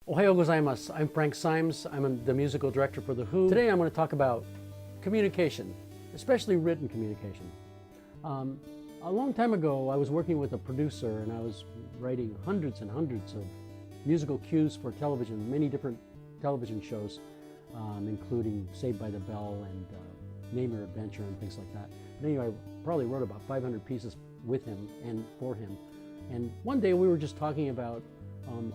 Ohayou gozaimasu. I'm Frank Symes. I'm the musical director for The Who. Today I'm going to talk about communication, especially written communication. A long time ago, I was working with a producer and I was writing hundreds and hundreds of musical cues for television, many different television shows, including Saved by the Bell and Name Your Adventure and things like that. But anyway, I probably wrote about 500 pieces with him and for him. And one day we were just talking about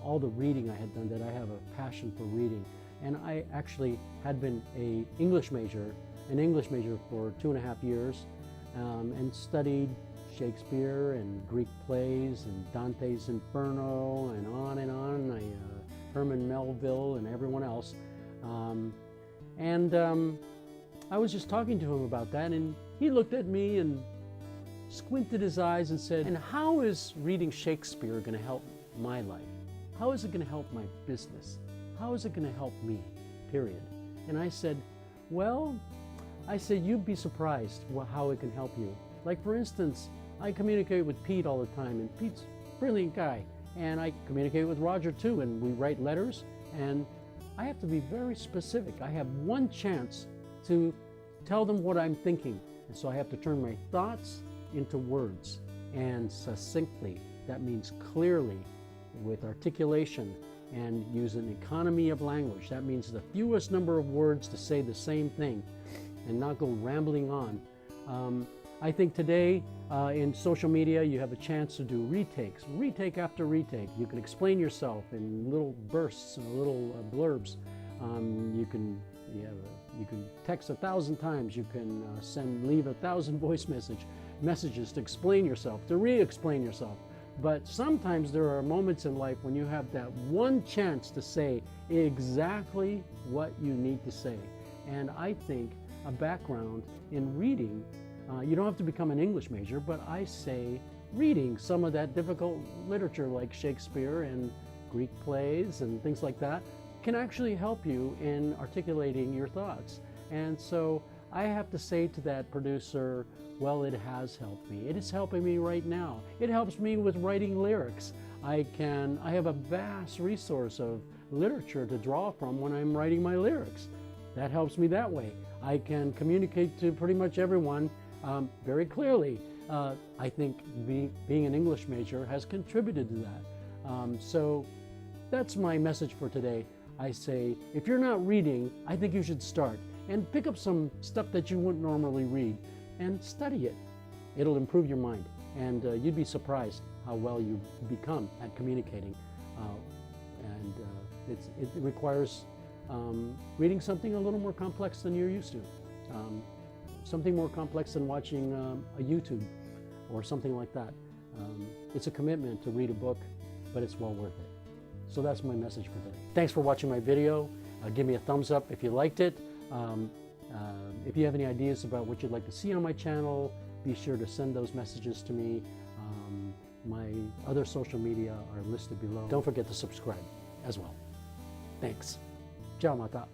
all the reading I had done, that I have a passion for reading. And I actually had been an English major for 2.5 years, and studied Shakespeare and Greek plays and Dante's Inferno and on, Herman Melville and everyone else. I was just talking to him about that, and he looked at me and squinted his eyes and said, "And how is reading Shakespeare going to help my life? How is it going to help my business? How is it going to help me, period?" And I said, well, you'd be surprised how it can help you. Like, for instance, I communicate with Pete all the time, and Pete's a brilliant guy. And I communicate with Roger too, and we write letters, and I have to be very specific. I have one chance to tell them what I'm thinking. And so I have to turn my thoughts into words, and succinctly. That means clearly, with articulation, and use an economy of language. That means the fewest number of words to say the same thing and not go rambling on. I think today in social media you have a chance to do retakes, retake after retake. You can explain yourself in little bursts and little blurbs. You can text 1,000 times. You can leave 1,000 voice messages to explain yourself, to re-explain yourself. But sometimes there are moments in life when you have that one chance to say exactly what you need to say. And I think a background in reading, you don't have to become an English major, but I say reading some of that difficult literature like Shakespeare and Greek plays and things like that can actually help you in articulating your thoughts. And so I have to say to that producer, well, it has helped me. It is helping me right now. It helps me with writing lyrics. I have a vast resource of literature to draw from when I'm writing my lyrics. That helps me that way. I can communicate to pretty much everyone very clearly. I think being an English major has contributed to that. So that's my message for today. I say, if you're not reading, I think you should start and pick up some stuff that you wouldn't normally read and study it. It'll improve your mind, and you'd be surprised how well you become at communicating. It requires reading something a little more complex than you're used to. Something more complex than watching a YouTube or something like that. It's a commitment to read a book, but it's well worth it. So that's my message for today. Thanks for watching my video. Give me a thumbs up if you liked it. If you have any ideas about what you'd like to see on my channel, be sure to send those messages to me. My other social media are listed below. Don't forget to subscribe as well. Thanks. Ciao, mata.